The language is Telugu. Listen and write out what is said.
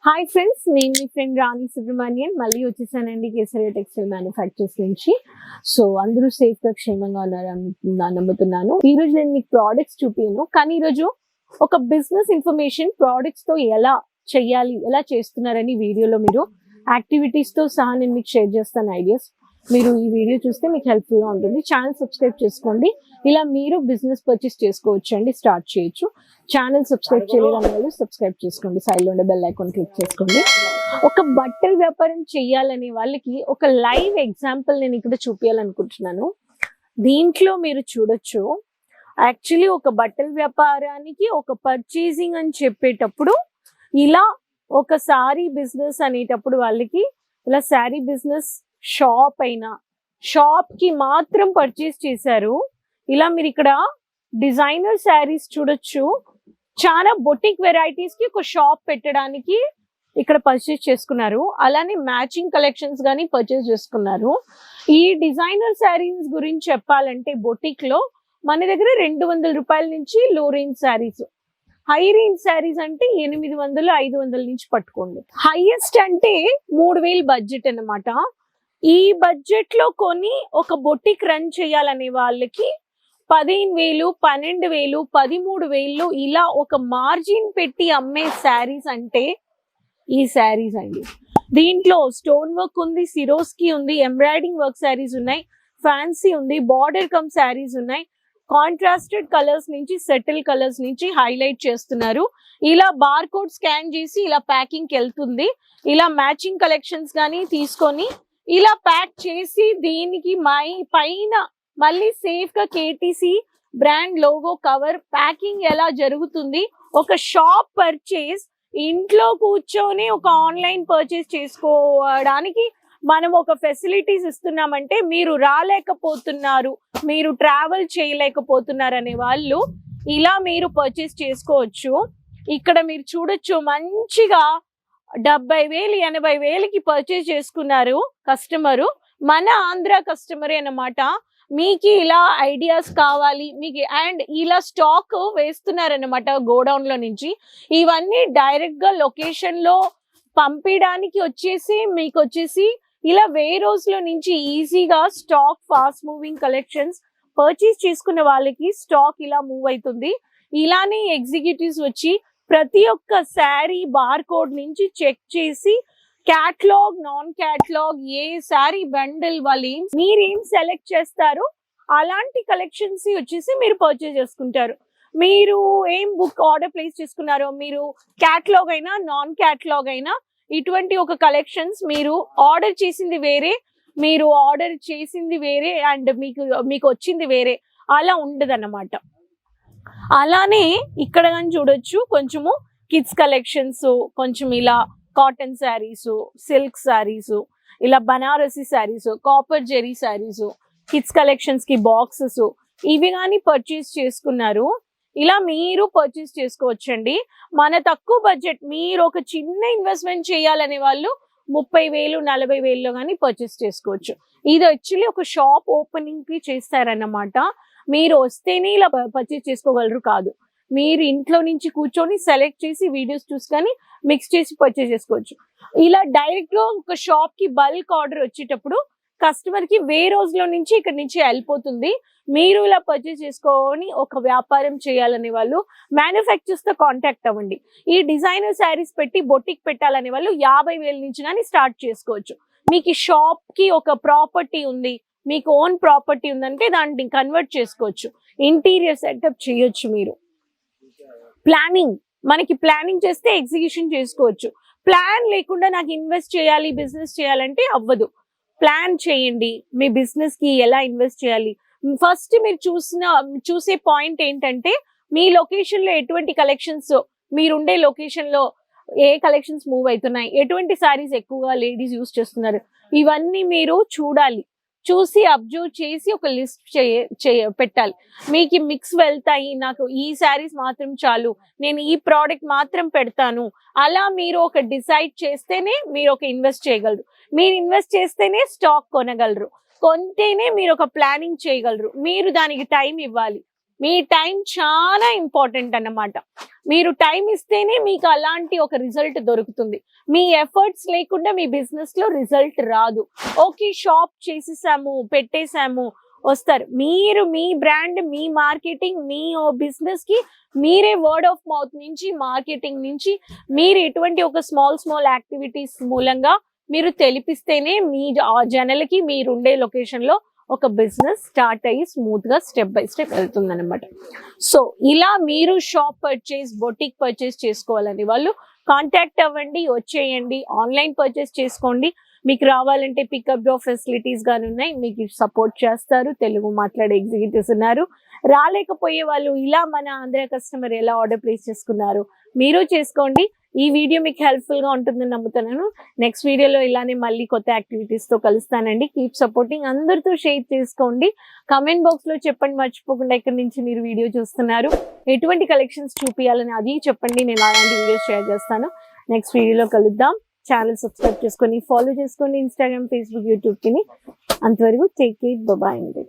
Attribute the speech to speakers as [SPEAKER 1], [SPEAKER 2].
[SPEAKER 1] హాయ్ ఫ్రెండ్స్, నేను మీ ఫ్రెండ్ రాణి సుబ్రహ్మణ్యన్ మళ్ళీ వచ్చేసానండి కేసరియా టెక్స్టైల్ మ్యానుఫ్యాక్చర్స్ నుంచి. సో అందరూ సేఫ్ గా క్షేమంగా ఉన్నారని నమ్ముతున్నాను. ఈ రోజు నేను మీకు ప్రోడక్ట్స్ చూపిను, కానీ ఈరోజు ఒక బిజినెస్ ఇన్ఫర్మేషన్ ప్రోడక్ట్స్ తో ఎలా చెయ్యాలి, ఎలా చేస్తున్నారని వీడియోలో మీరు యాక్టివిటీస్ తో సహా నేను మీకు షేర్ చేస్తాను ఐడియాస్. మీరు ఈ వీడియో చూస్తే మీకు హెల్ప్ఫుల్ గా ఉంటుంది. ఛానల్ సబ్స్క్రైబ్ చేసుకోండి, ఇలా మీరు బిజినెస్ పర్చేస్ చేసుకోవచ్చు అండి, స్టార్ట్ చేయొచ్చు. ఛానల్ సబ్స్క్రైబ్ చేయలేని వాళ్ళు సబ్స్క్రైబ్ చేసుకోండి, సైడ్ లో ఉండే బెల్ ఐకాన్ క్లిక్ చేసుకోండి. ఒక బట్టల వ్యాపారం చేయాలనే వాళ్ళకి ఒక లైవ్ ఎగ్జాంపుల్ నేను ఇక్కడ చూపించాలనుకుంటున్నాను. దీంట్లో మీరు చూడొచ్చు, యాక్చువల్లీ ఒక బట్టల వ్యాపారానికి ఒక పర్చేసింగ్ అని చెప్పేటప్పుడు ఇలా ఒక సారీ బిజినెస్ అనేటప్పుడు వాళ్ళకి ఇలా శారీ బిజినెస్ షాప్ అయినా షాప్ కి మాత్రం పర్చేస్ చేశారు. ఇలా మీరు ఇక్కడ డిజైనర్ శారీస్ చూడొచ్చు, చాలా బొటిక్ వెరైటీస్ కి ఒక షాప్ పెట్టడానికి ఇక్కడ పర్చేస్ చేసుకున్నారు. అలానే మ్యాచింగ్ కలెక్షన్స్ గానీ పర్చేస్ చేసుకున్నారు. ఈ డిజైనర్ శారీస్ గురించి చెప్పాలంటే బొటిక్ లో మన దగ్గర 200 రూపాయల నుంచి లో range saris, high range saris అంటే 800, 500 నుంచి పట్టుకోండి. హైయెస్ట్ అంటే 3000 బడ్జెట్ అన్నమాట. ఈ బడ్జెట్ లో కొని ఒక బొటిక్ రన్ చేయాలనే వాళ్ళకి 15,000, 12,000, 13,000 ఇలా ఒక మార్జిన్ పెట్టి అమ్మే శారీస్ అంటే ఈ శారీస్ అండి. దీంట్లో స్టోన్ వర్క్ ఉంది, సిరోస్కి ఉంది, ఎంబ్రాయిడింగ్ వర్క్ శారీస్ ఉన్నాయి, ఫ్యాన్సీ ఉంది, బార్డర్ కమ్ శారీస్ ఉన్నాయి. కాంట్రాస్టెడ్ కలర్స్ నుంచి సెటిల్ కలర్స్ నుంచి హైలైట్ చేస్తున్నారు. ఇలా బార్ కోడ్ స్కాన్ చేసి ఇలా ప్యాకింగ్ కి వెళ్తుంది. ఇలా మ్యాచింగ్ కలెక్షన్స్ కానీ తీసుకొని ఇలా ప్యాక్ చేసి దీనికి పైన మళ్ళీ సేఫ్ గా KTC brand logo cover packing ఎలా జరుగుతుంది. ఒక షాప్ పర్చేస్ ఇంట్లో కూర్చొని ఒక ఆన్లైన్ పర్చేస్ చేసుకోవడానికి మనం ఒక ఫెసిలిటీస్ ఇస్తున్నామంటే మీరు రాలేకపోతున్నారు, మీరు ట్రావెల్ చేయలేకపోతున్నారు అనే వాళ్ళు ఇలా మీరు పర్చేస్ చేసుకోవచ్చు. ఇక్కడ మీరు చూడొచ్చు, మంచిగా 70,000, 80,000కి పర్చేస్ చేసుకున్నారు కస్టమరు, మన ఆంధ్ర కస్టమరే అన్నమాట. మీకు ఇలా ఐడియాస్ కావాలి మీకు, అండ్ ఇలా స్టాక్ వేస్తున్నారన్నమాట గోడౌన్ లో నుంచి. ఇవన్నీ డైరెక్ట్ గా లొకేషన్ లో పంపించడానికి వచ్చేసి మీకు వచ్చేసి ఇలా వేరోస్ లో నుంచి ఈజీగా stock, fast moving collections purchase చేసుకున్న వాళ్ళకి స్టాక్ ఇలా మూవ్ అవుతుంది. ఇలానే ఎగ్జిక్యూటివ్స్ వచ్చి ప్రతి ఒక్క శారీ బార్ కోడ్ నుంచి చెక్ చేసి క్యాటలాగ్, నాన్ క్యాటలాగ్, ఏ శారీ బండిల్ వాళ్ళు మీరేం సెలెక్ట్ చేస్తారో అలాంటి కలెక్షన్స్ వచ్చేసి మీరు పర్చేస్ చేసుకుంటారు. మీరు ఏం బుక్ ఆర్డర్ ప్లేస్ చేసుకున్నారో, మీరు క్యాటలాగ్ అయినా నాన్ క్యాటలాగ్ అయినా ఇటువంటి ఒక కలెక్షన్స్ మీరు ఆర్డర్ చేసింది వేరే, మీరు ఆర్డర్ చేసింది వేరే అండ్ మీకు వచ్చింది వేరే, అలా ఉండదు అన్నమాట. అలానే ఇక్కడ కానీ చూడొచ్చు, కొంచెము కిడ్స్ కలెక్షన్స్, కొంచెం ఇలా కాటన్ శారీస్, సిల్క్ శారీస్, ఇలా Banarasi sarees, copper zari sarees, kids collections కి బాక్సెస్, ఇవి కానీ పర్చేస్ చేసుకున్నారు. ఇలా మీరు పర్చేస్ చేసుకోవచ్చండి. మన తక్కువ బడ్జెట్, మీరు ఒక చిన్న ఇన్వెస్ట్మెంట్ చేయాలనే వాళ్ళు 30,000, 40,000లో కానీ పర్చేస్ చేసుకోవచ్చు. ఇది యాక్చువల్లీ ఒక షాప్ ఓపెనింగ్ కి చేస్తారన్నమాట. మీరు వస్తేనే ఇలా పర్చేస్ చేసుకోగలరు కాదు, మీరు ఇంట్లో నుంచి కూర్చొని సెలెక్ట్ చేసి వీడియోస్ చూసుకొని మిక్స్ చేసి పర్చేస్ చేసుకోవచ్చు. ఇలా డైరెక్ట్ గా ఒక షాప్ కి బల్క్ ఆర్డర్ వచ్చేటప్పుడు కస్టమర్ కి వేరోస్ నుంచి ఇక్కడ నుంచి వెళ్ళిపోతుంది. మీరు ఇలా పర్చేస్ చేసుకొని ఒక వ్యాపారం చేయాలనే వాళ్ళు మ్యానుఫ్యాక్చర్స్ తో కాంటాక్ట్ అవ్వండి. ఈ డిజైనర్ శారీస్ పెట్టి బొటిక్ పెట్టాలనే వాళ్ళు 50,000 నుంచి కానీ స్టార్ట్ చేసుకోవచ్చు. మీకు షాప్ కి ఒక ప్రాపర్టీ ఉంది, మీకు ఓన్ ప్రాపర్టీ ఉందంటే దాన్ని కన్వర్ట్ చేసుకోవచ్చు, ఇంటీరియర్ సెటప్ చేయొచ్చు. మీరు ప్లానింగ్, మనకి ప్లానింగ్ చేస్తే ఎగ్జిక్యూషన్ చేసుకోవచ్చు. ప్లాన్ లేకుండా నాకు ఇన్వెస్ట్ చేయాలి, బిజినెస్ చేయాలంటే అవ్వదు. ప్లాన్ చేయండి, మీ బిజినెస్ కి ఎలా ఇన్వెస్ట్ చేయాలి. ఫస్ట్ మీరు చూసే పాయింట్ ఏంటంటే మీ లొకేషన్ లో ఎటువంటి కలెక్షన్స్, మీరుండే లొకేషన్ లో ఏ కలెక్షన్స్ మూవ్ అవుతున్నాయి, ఎటువంటి సారీస్ ఎక్కువగా లేడీస్ యూస్ చేస్తున్నారు, ఇవన్నీ మీరు చూడాలి. చూసి అబ్జర్వ్ చేసి ఒక లిస్ట్ పెట్టాలి. మీకు మిక్స్ వెళ్తాయి, నాకు ఈ శారీస్ మాత్రం చాలు, నేను ఈ ప్రోడక్ట్ మాత్రం పెడతాను, అలా మీరు ఒక డిసైడ్ చేస్తేనే మీరు ఒక ఇన్వెస్ట్ చేయగలరు. మీరు ఇన్వెస్ట్ చేస్తేనే స్టాక్ కొనగలరు, కొంటేనే మీరు ఒక ప్లానింగ్ చేయగలరు. మీరు దానికి టైం ఇవ్వాలి. మీ టైం చాలా ఇంపార్టెంట్ అన్నమాట. మీరు టైం ఇస్తేనే మీకు అలాంటి ఒక రిజల్ట్ దొరుకుతుంది. మీ ఎఫర్ట్స్ లేకుండా మీ బిజినెస్ లో రిజల్ట్ రాదు. ఓకే, షాప్ చేసేసాము, పెట్టేసాము, వస్తారు. మీరు మీ బ్రాండ్, మీ మార్కెటింగ్, మీ బిజినెస్ కి మీరే వర్డ్ ఆఫ్ మౌత్ నుంచి, మార్కెటింగ్ నుంచి మీరు ఎటువంటి ఒక స్మాల్ యాక్టివిటీస్ మూలంగా మీరు తెలిపిస్తేనే మీ జనాలకి మీరుండే లొకేషన్ లో ఒక బిజినెస్ స్టార్ట్ అయ్యి స్మూత్ గా స్టెప్ బై స్టెప్ వెళ్తుంది అనమాట. సో ఇలా మీరు షాప్ పర్చేస్, బొటిక్ పర్చేస్ చేసుకోవాలని వాళ్ళు కాంటాక్ట్ అవ్వండి, వచ్చేయండి, ఆన్లైన్ పర్చేస్ చేసుకోండి. మీకు రావాలంటే పికప్ డ్రాప్ ఫెసిలిటీస్ గాని ఉన్నాయి, మీకు సపోర్ట్ చేస్తారు. తెలుగు మాట్లాడే ఎగ్జిక్యూటివ్స్ ఉన్నారు. రాలేకపోయే వాళ్ళు ఇలా మన ఆంధ్ర కస్టమర్ ఎలా ఆర్డర్ ప్లేస్ చేసుకున్నారు మీరు చేసుకోండి. ఈ వీడియో మీకు హెల్ప్ఫుల్ గా ఉంటుందని నమ్ముతున్నాను. నెక్స్ట్ వీడియోలో ఇలానే మళ్ళీ కొత్త యాక్టివిటీస్ తో కలుస్తానండి. కీప్ సపోర్టింగ్, అందరితో షేర్ చేసుకోండి. కమెంట్ బాక్స్ లో చెప్పండి మర్చిపోకుండా ఎక్కడి నుంచి మీరు వీడియో చూస్తున్నారు, ఎటువంటి కలెక్షన్స్ చూపించాలని అది చెప్పండి. నేను అలాంటి వీడియోస్ షేర్ చేస్తాను. నెక్స్ట్ వీడియోలో కలుద్దాం. ఛానల్ సబ్స్క్రైబ్ చేసుకొని ఫాలో చేసుకోండి, ఇన్స్టాగ్రామ్, ఫేస్బుక్, యూట్యూబ్ కి. అంతవరకు టేక్ కేర్, బాయ్ అండి.